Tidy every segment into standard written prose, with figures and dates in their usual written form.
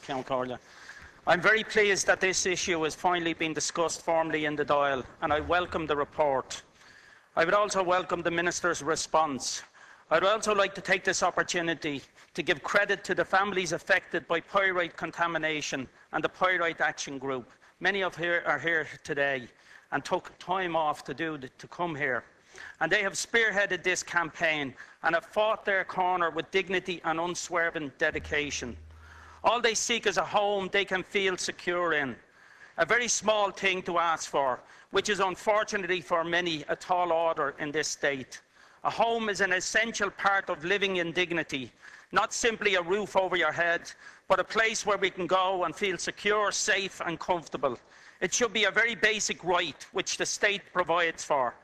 Count Corlia. I'm very pleased that this issue has finally been discussed formally in the Dáil, and I welcome the report. I would also welcome the Minister's response. I would also like to take this opportunity to give credit to the families affected by pyrite contamination and the Pyrite Action Group. Many of you are here today and took time off to come here. And they have spearheaded this campaign and have fought their corner with dignity and unswerving dedication. All they seek is a home they can feel secure in. A very small thing to ask for, which is unfortunately for many a tall order in this state. A home is an essential part of living in dignity, not simply a roof over your head, but a place where we can go and feel secure, safe and comfortable. It should be a very basic right which the state provides for.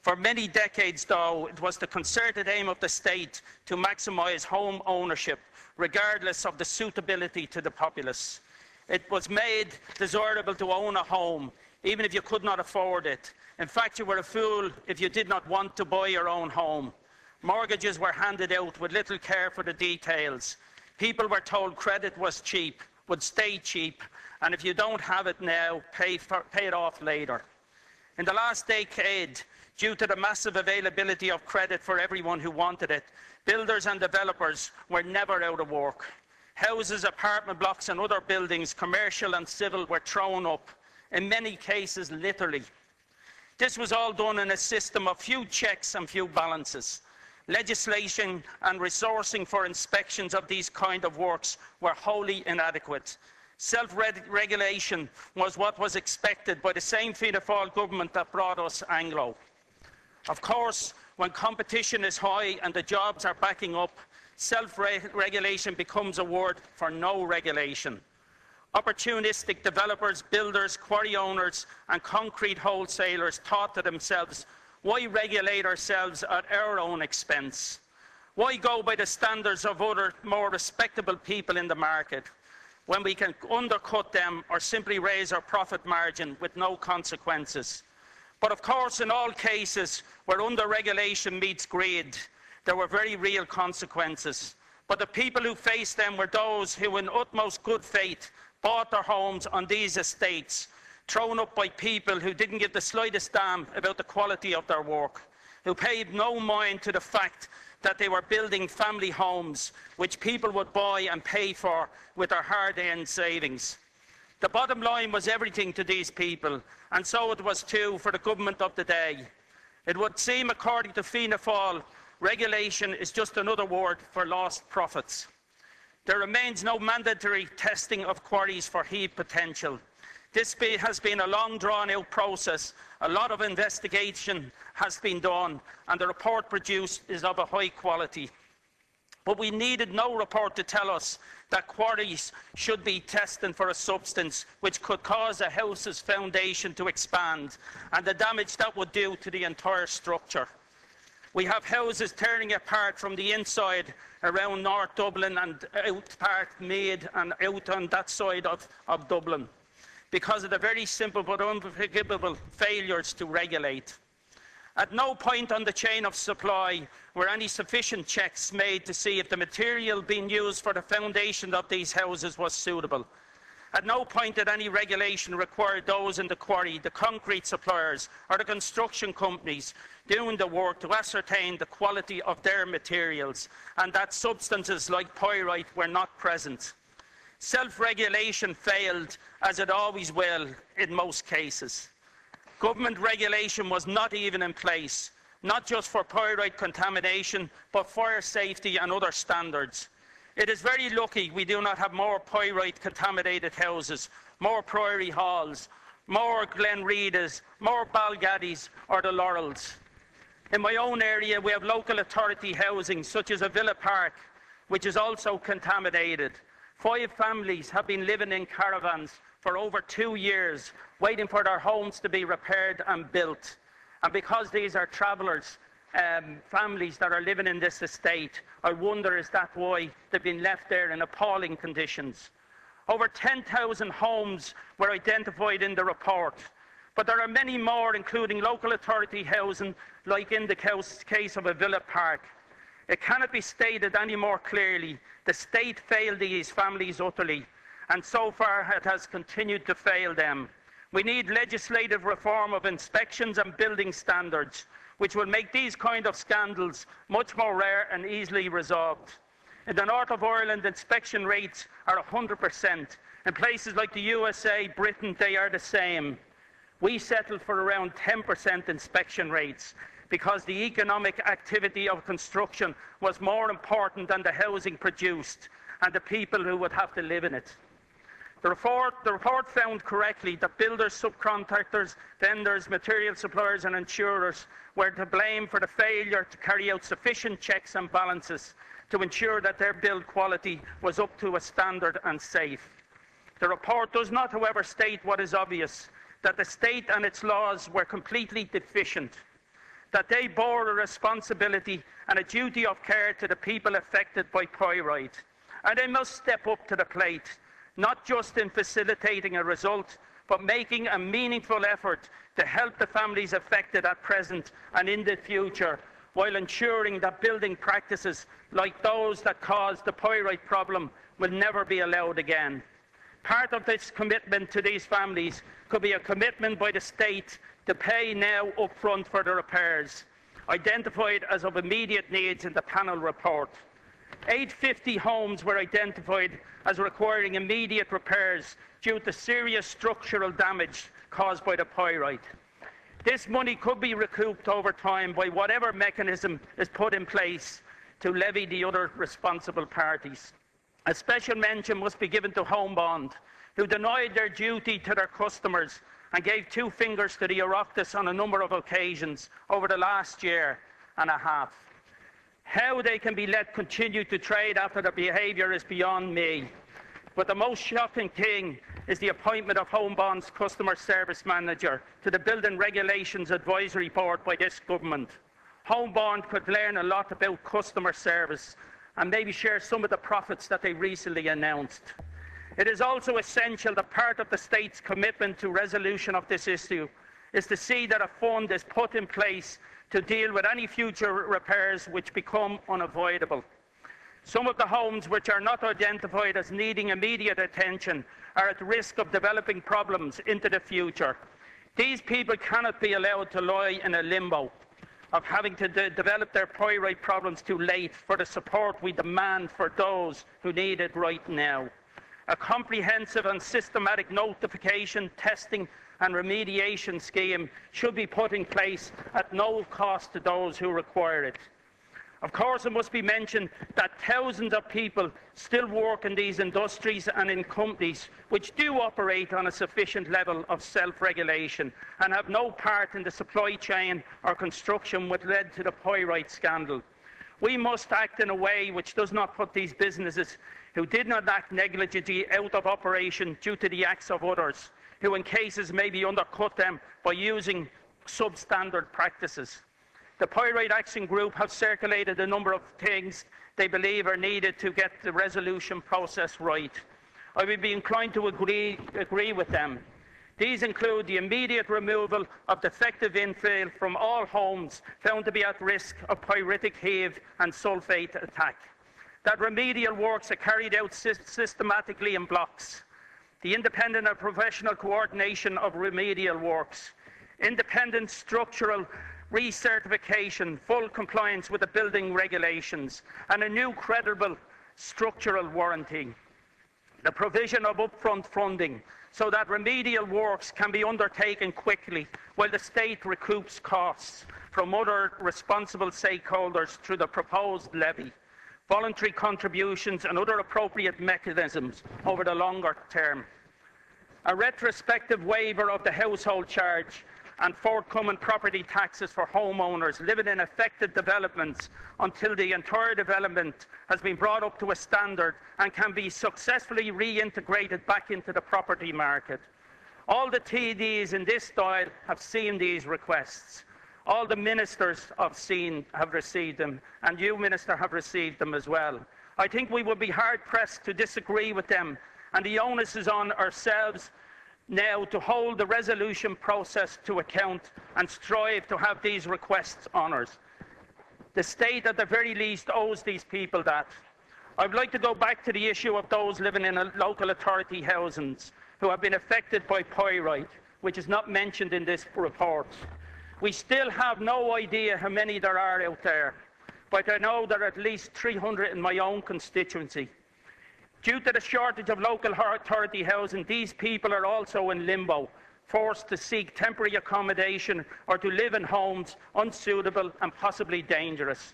For many decades, though, it was the concerted aim of the state to maximise home ownership, regardless of the suitability to the populace. It was made desirable to own a home, even if you could not afford it. In fact, you were a fool if you did not want to buy your own home. Mortgages were handed out with little care for the details. People were told credit was cheap, would stay cheap, and if you don't have it now, pay it off later. In the last decade, due to the massive availability of credit for everyone who wanted it, builders and developers were never out of work. Houses, apartment blocks and other buildings, commercial and civil, were thrown up, in many cases literally. This was all done in a system of few checks and few balances. Legislation and resourcing for inspections of these kind of works were wholly inadequate. Self-regulation was what was expected by the same Fianna Fáil government that brought us Anglo. Of course, when competition is high and the jobs are backing up, self-regulation becomes a word for no regulation. Opportunistic developers, builders, quarry owners and concrete wholesalers thought to themselves, why regulate ourselves at our own expense? Why go by the standards of other more respectable people in the market when we can undercut them or simply raise our profit margin with no consequences? But of course, in all cases where under-regulation meets greed, there were very real consequences. But the people who faced them were those who, in utmost good faith, bought their homes on these estates, thrown up by people who didn't give the slightest damn about the quality of their work, who paid no mind to the fact that they were building family homes which people would buy and pay for with their hard-earned savings. The bottom line was everything to these people, and so it was too for the government of the day. It would seem, according to Fianna Fáil, regulation is just another word for lost profits. There remains no mandatory testing of quarries for heat potential. This has been a long drawn-out process. A lot of investigation has been done, and the report produced is of a high quality. But we needed no report to tell us that quarries should be tested for a substance which could cause a house's foundation to expand and the damage that would do to the entire structure. We have houses tearing apart from the inside around North Dublin and out part Meath and out on that side of Dublin because of the very simple but unforgivable failures to regulate. At no point on the chain of supply were any sufficient checks made to see if the material being used for the foundation of these houses was suitable. At no point did any regulation require those in the quarry, the concrete suppliers or the construction companies doing the work to ascertain the quality of their materials and that substances like pyrite were not present. Self-regulation failed, as it always will in most cases. Government regulation was not even in place, not just for pyrite contamination, but fire safety and other standards. It is very lucky we do not have more pyrite-contaminated houses, more Priory Halls, more Glenredas, more Balgaddys or the Laurels. In my own area, we have local authority housing, such as a Villa Park, which is also contaminated. 5 families have been living in caravans for over 2 years, waiting for their homes to be repaired and built. And because these are travellers, families that are living in this estate, I wonder, is that why they've been left there in appalling conditions? Over 10,000 homes were identified in the report, but there are many more, including local authority housing, like in the case of a Villa Park. It cannot be stated any more clearly, the state failed these families utterly, and so far it has continued to fail them. We need legislative reform of inspections and building standards, which will make these kind of scandals much more rare and easily resolved. In the north of Ireland, inspection rates are 100%. In places like the USA, Britain, they are the same. We settled for around 10% inspection rates because the economic activity of construction was more important than the housing produced and the people who would have to live in it. The report found correctly that builders, subcontractors, vendors, material suppliers and insurers were to blame for the failure to carry out sufficient checks and balances to ensure that their build quality was up to a standard and safe. The report does not, however, state what is obvious, that the state and its laws were completely deficient, that they bore a responsibility and a duty of care to the people affected by pyrite, and they must step up to the plate, not just in facilitating a result, but making a meaningful effort to help the families affected at present and in the future, while ensuring that building practices like those that caused the pyrite problem will never be allowed again. Part of this commitment to these families could be a commitment by the state to pay now upfront for the repairs, identified as of immediate needs in the panel report. 850 homes were identified as requiring immediate repairs due to serious structural damage caused by the pyrite. This money could be recouped over time by whatever mechanism is put in place to levy the other responsible parties. A special mention must be given to Homebond, who denied their duty to their customers and gave two fingers to the Oireachtas on a number of occasions over the last year and a half. How they can be let continue to trade after their behaviour is beyond me. But the most shocking thing is the appointment of Homebond's Customer Service Manager to the Building Regulations Advisory Board by this government. Homebond could learn a lot about customer service and maybe share some of the profits that they recently announced. It is also essential that part of the state's commitment to resolution of this issue is to see that a fund is put in place to deal with any future repairs which become unavoidable. Some of the homes which are not identified as needing immediate attention are at risk of developing problems into the future. These people cannot be allowed to lie in a limbo of having to develop their pyrite problems too late for the support we demand for those who need it right now. A comprehensive and systematic notification, testing and remediation scheme should be put in place at no cost to those who require it. Of course, it must be mentioned that thousands of people still work in these industries and in companies which do operate on a sufficient level of self-regulation and have no part in the supply chain or construction which led to the pyrite scandal. We must act in a way which does not put these businesses who did not act negligently out of operation due to the acts of others, who in cases maybe undercut them by using substandard practices. The Pyrite Action Group have circulated a number of things they believe are needed to get the resolution process right. I would be inclined to agree with them. These include the immediate removal of defective infill from all homes found to be at risk of pyritic heave and sulphate attack. That remedial works are carried out systematically in blocks. The independent and professional coordination of remedial works. Independent structural recertification, full compliance with the building regulations, and a new credible structural warranty. The provision of upfront funding so that remedial works can be undertaken quickly while the state recoups costs from other responsible stakeholders through the proposed levy, voluntary contributions and other appropriate mechanisms over the longer term. A retrospective waiver of the household charge and forthcoming property taxes for homeowners living in affected developments until the entire development has been brought up to a standard and can be successfully reintegrated back into the property market. All the TDs in this style have seen these requests. All the ministers have received them, and you, Minister, have received them as well. I think we would be hard-pressed to disagree with them, and the onus is on ourselves now to hold the resolution process to account and strive to have these requests honoured. The state, at the very least, owes these people that. I would like to go back to the issue of those living in local authority housings who have been affected by pyrite, which is not mentioned in this report. We still have no idea how many there are out there, but I know there are at least 300 in my own constituency. Due to the shortage of local authority housing, these people are also in limbo, forced to seek temporary accommodation or to live in homes unsuitable and possibly dangerous.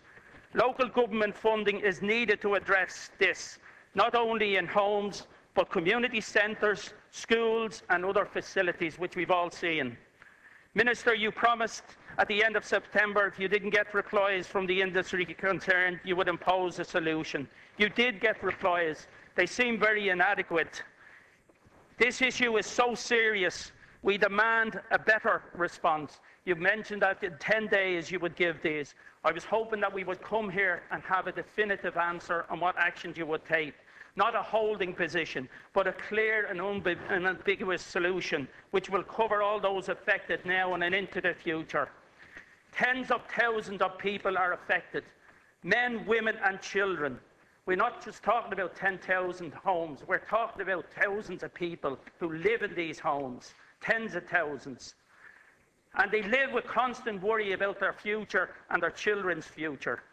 Local government funding is needed to address this, not only in homes, but community centres, schools and other facilities, which we've all seen. Minister, you promised at the end of September, if you didn't get replies from the industry concerned, you would impose a solution. You did get replies. They seem very inadequate. This issue is so serious, we demand a better response. You've mentioned that in 10 days you would give these. I was hoping that we would come here and have a definitive answer on what actions you would take. Not a holding position, but a clear and unambiguous solution which will cover all those affected now and into the future. Tens of thousands of people are affected, men, women and children. We're not just talking about 10,000 homes, we're talking about thousands of people who live in these homes, tens of thousands. And they live with constant worry about their future and their children's future.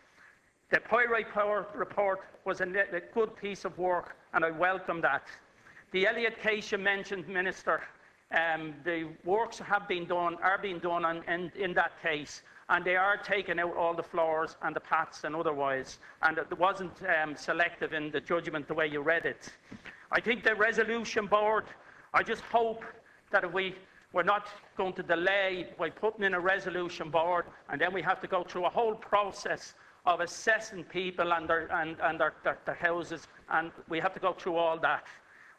The Pyrite Report was a good piece of work, and I welcome that. The Elliott case you mentioned, Minister, the works are being done in that case, and they are taking out all the floors and the paths and otherwise, and it wasn't selective in the judgment the way you read it. I think the resolution board, I just hope that if we're not going to delay by putting in a resolution board, and then we have to go through a whole process of assessing people and their houses, and we have to go through all that.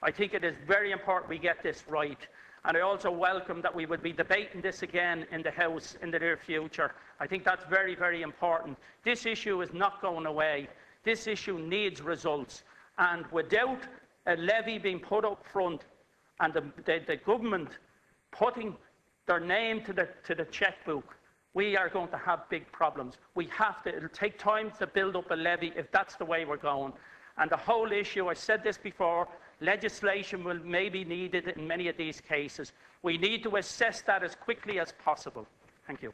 I think it is very important we get this right. And I also welcome that we would be debating this again in the House in the near future. I think that's very, very important. This issue is not going away. This issue needs results. And without a levy being put up front and the government putting their name to the chequebook, we are going to have big problems. It'll take time to build up a levy if that's the way we're going. And the whole issue, I said this before, legislation will maybe be needed in many of these cases. We need to assess that as quickly as possible. Thank you.